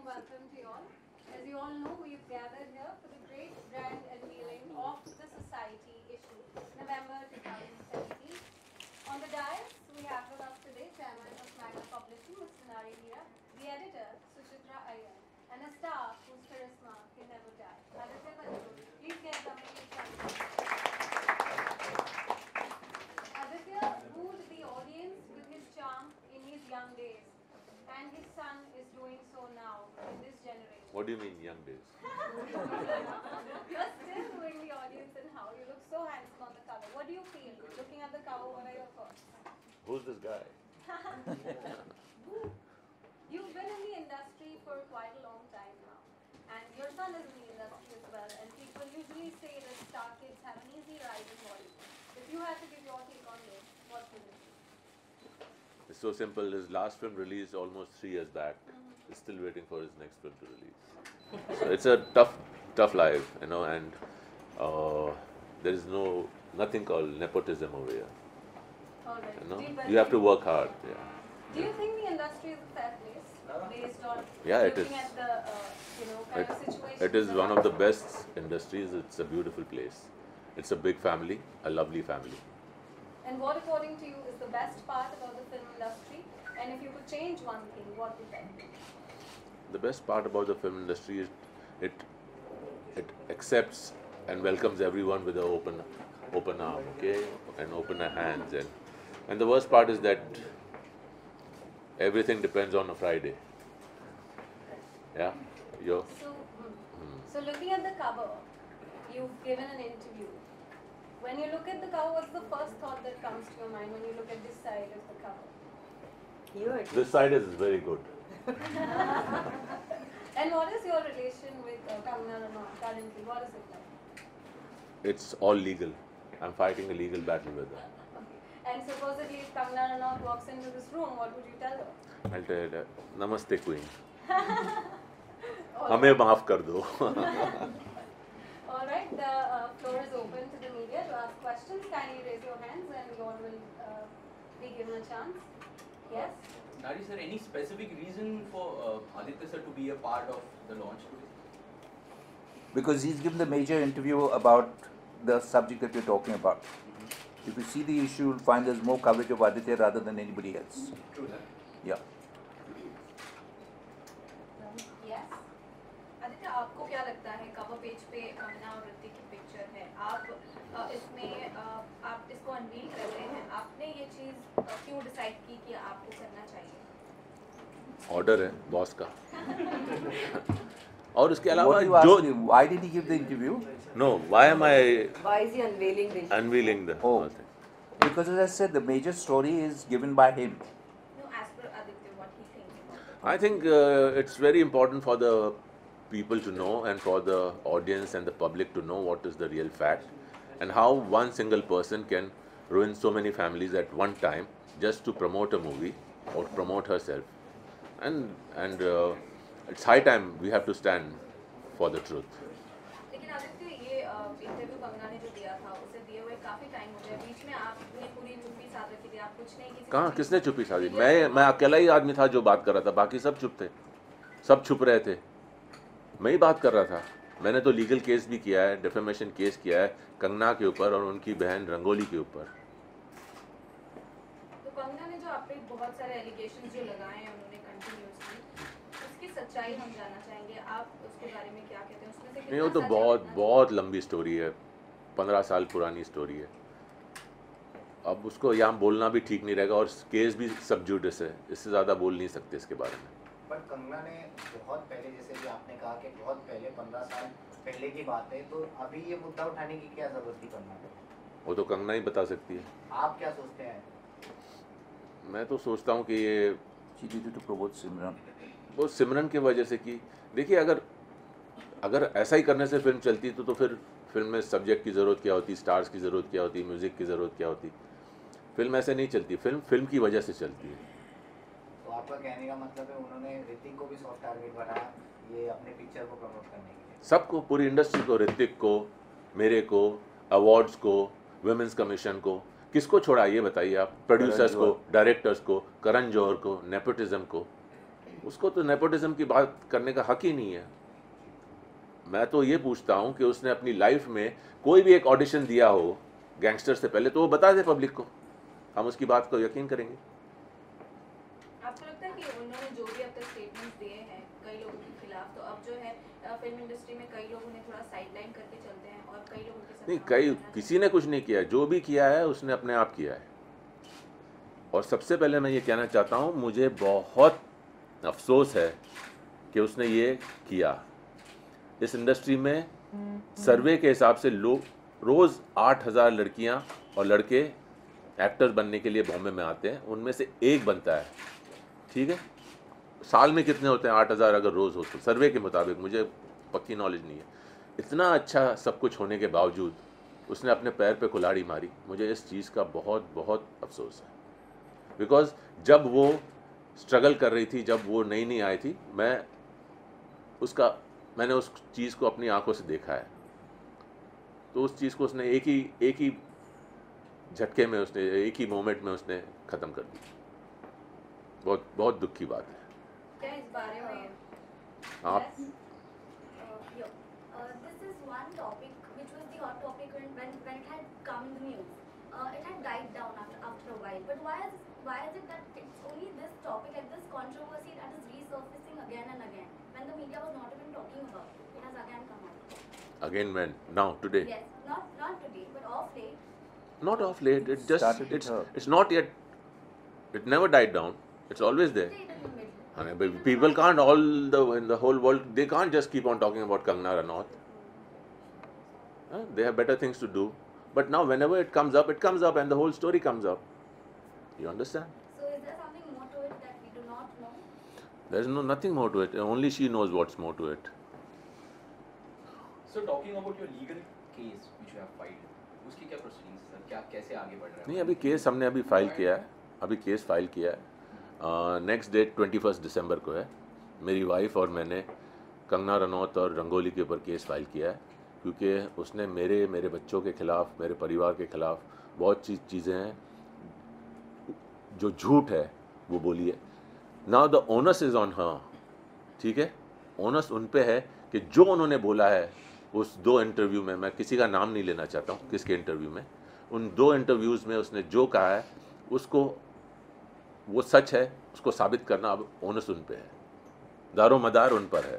Welcome to you all. As you all know, we've gathered here for the great grand unveiling of the Society issue, November 2017. On the dais, we have with us today Chairman of Magna Publishing, Mr. Nari Mira, the editor, Suchitra Iyer, and a staff whose charisma can never die. Aditya Banjul, please get them in Aditya wooed the audience with his charm in his young days. And his son is doing so now in this generation. What do you mean, young days? You're still doing the audience and how you look so handsome on the cover. What do you feel looking at the cover? What are your thoughts? Who's this guy? You've been in the industry for quite a long time now, and your son is in the industry as well. And people usually say that star kids have an easy ride in Bollywood. If you had to give your take on this, what would it be? It's so simple. His last film released almost 3 years back. He's still waiting for his next film to release. So it's a tough life, you know, and there is nothing called nepotism over here. All right. You know, you have to work hard. Yeah. Do you think the industry is a fair place based on looking at the kind of situation? It is one of the best industries. It's a beautiful place. It's a big family, a lovely family. And what, according to you, is the best part about the film industry? And if you could change one thing, what would that be? The best part about the film industry is it accepts and welcomes everyone with an open arm, okay, and open hands. And the worst part is that everything depends on a Friday. Yeah, So looking at the cover, you've given an interview. When you look at the cover, what's the first thought that comes to your mind when you look at this side of the cover? This side is very good. And what is your relation with Kangana Ranaut currently? What is it like? It's all legal. I'm fighting a legal battle with her. Okay. And supposedly if Kangana Ranaut walks into this room, what would you tell her? I'll tell her, Namaste Queen. हमें माफ कर दो. All right, the floor is open to the media to ask questions. Kindly raise your hands and you all will be given a chance. Yes? Nari sir, any specific reason for Aditya sir to be a part of the launch today? Because he's given the major interview about the subject that we're talking about. If you see the issue, you'll find there's more coverage of Aditya rather than anybody else. True that. Yeah. Yes. Aditya, आपको क्या लगता है cover page पे कंगना और ऋतिक की picture है, आप इसमें आप इसको अनवील कर रहे हैं, आपने ये चीज़ क्यों डिसाइड की कि आपको करना चाहिए? ऑर्डर है बॉस का. और उसके अलावा What do you ask him? Why did he give the interview? No, why am I Why is he unveiling the issue? unveiling the Oh. whole thing? Because as I said, the major story is given by him. No, as per Aditya, what he thinks about it. I think it's very important for the people to know and for the audience and the public to know what is the real fact and how one single person can ruin so many families at one time just to promote a movie or promote herself. And it's high time we have to stand for the truth. लेकिन आदित्य, ये interview Kangana ने जो दिया था उसे दिए हुए काफी टाइम हो गया, बीच में आपने पूरी चुप्पी साध रखी थी, आप कुछ नहीं किसी कहाँ किसने चुप्पी साधी? मैं अकेला ही आदमी था जो बात कर रहा था, बाकी सब चुप थे, सब छुप रहे थे. मैं ही बात कर रहा था. मैंने तो लीगल केस भी किया है, डिफेमेशन केस किया है कंगना के ऊपर और उनकी बहन रंगोली के ऊपर. तो कंगना ने जो आप पे बहुत सारे एलिगेशंस जो लगाए हैं उन्होंने कंटिन्यूअसली, उसकी सच्चाई हम जानना चाहेंगे, आप उसके बारे में क्या कहते हैं, उसमें से नहीं, वो कितना तो सच है, बहुत कितना बहुत लंबी स्टोरी है, 15 साल पुरानी स्टोरी है। अब उसको यहाँ बोलना भी ठीक नहीं रहेगा, और केस भी सब जुडिस है, इससे ज़्यादा बोल नहीं सकते इसके बारे में। बट कंगना ने बहुत पहले, जैसे भी आपने कहा कि बहुत पहले 15 साल पहले की बात है, तो अभी ये मुद्दा उठाने की क्या जरूरत थी कंगना को? वो तो कंगना ही बता सकती है। आप क्या सोचते हैं? मैं तो सोचता हूँ कि ये She did it to promote Simran. वो सिमरन की वजह से की। देखिए, अगर ऐसा ही करने से फिल्म चलती तो फिर फिल्म में सब्जेक्ट की ज़रूरत क्या होती, स्टार्स की ज़रूरत क्या होती, म्यूज़िक की ज़रूरत क्या होती। फिल्म ऐसे नहीं चलती, फिल्म की वजह से चलती है। तो आपका कहने का मतलब है उन्होंने ऋतिक को भी सॉफ्ट टारगेट बनाया ये अपने पिक्चर को प्रमोट करने के लिए? सबको, पूरी इंडस्ट्री को, ऋतिक को, मेरे को, अवार्ड्स को, वुमेंस कमीशन को, किसको छोड़ा ये बताइए आप? प्रोड्यूसर्स को, डायरेक्टर्स को, करण जौहर को, नेपोटिज्म को। उसको तो नेपोटिज्म की बात करने का हक ही नहीं है। मैं तो ये पूछता हूँ कि उसने अपनी लाइफ में कोई भी एक ऑडिशन दिया हो गैंगस्टर से पहले, तो वो बता दे पब्लिक को, हम उसकी बात को यकीन करेंगे। आपको लगता है कि उन्होंने जो भी अब तक स्टेटमेंट्स दिए हैं कई लोगों के खिलाफ, तो अब जो है फिल्म इंडस्ट्री में कई लोग उन्हें थोड़ा साइडलाइन करके चलते हैं और कई लोगों के साथ नहीं, काम कई करना किसी ने कुछ नहीं किया है, जो भी किया है उसने अपने आप किया है। और सबसे पहले मैं ये कहना चाहता हूँ, मुझे बहुत अफसोस है कि उसने ये किया। इस इंडस्ट्री में सर्वे के हिसाब से लोग रोज़ 8,000 लड़कियां और लड़के एक्टर बनने के लिए बॉम्बे में आते हैं, उनमें से एक बनता है। ठीक है, साल में कितने होते हैं? 8,000 अगर रोज़ हो तो, सर्वे के मुताबिक, मुझे पक्की नॉलेज नहीं है। इतना अच्छा सब कुछ होने के बावजूद उसने अपने पैर पे कुल्हाड़ी मारी। मुझे इस चीज़ का बहुत बहुत अफसोस है, बिकॉज जब वो स्ट्रगल कर रही थी, जब वो नई नई आई थी, मैंने उस चीज़ को अपनी आंखों से देखा है। तो उस चीज़ को उसने एक ही झटके में, उसने एक ही मोमेंट में उसने ख़त्म कर दी। बहुत बहुत दुख की बात है। क्या इस बारे में आप This is one topic which was the hot topic when it had come in the news. It had died down after a while. But why is it that it's only this topic and this controversy that is resurfacing again and again when the media was not even talking about it? It has again come out. again when? Now, today? Yes, not today, but of late. Not of late. It just Started with her. it's not yet. It never died down. It's always there. Stayed in the middle. I mean, but people can't in the whole world, they can't just keep on talking about Kangana Ranaut. They have better things to do. But now whenever it comes up and the whole story comes up. You understand? So is there something more to it that we do not know? There's nothing more to it. Only she knows what's more to it. So talking about your legal case which you have filed, उसकी क्या proceedings है sir? क्या कैसे आगे बढ़ रहा है? नहीं, अभी केस हमने अभी फाइल किया है। अभी केस फाइल किया है। नेक्स्ट डेट 21 दिसंबर को है। मेरी वाइफ और मैंने कंगना रनौत और रंगोली के ऊपर केस फाइल किया है, क्योंकि उसने मेरे बच्चों के ख़िलाफ़, मेरे परिवार के ख़िलाफ़ बहुत चीज़ें हैं जो झूठ है वो बोली है। Now the onus is on her. ठीक है, ओनस उन पे है कि जो उन्होंने बोला है उस 2 इंटरव्यू में, मैं किसी का नाम नहीं लेना चाहता हूँ किसके इंटरव्यू में, उन 2 इंटरव्यूज़ में उसने जो कहा है उसको, वो सच है, उसको साबित करना अब ओनस उन पे है, दारोमदार उन पर है।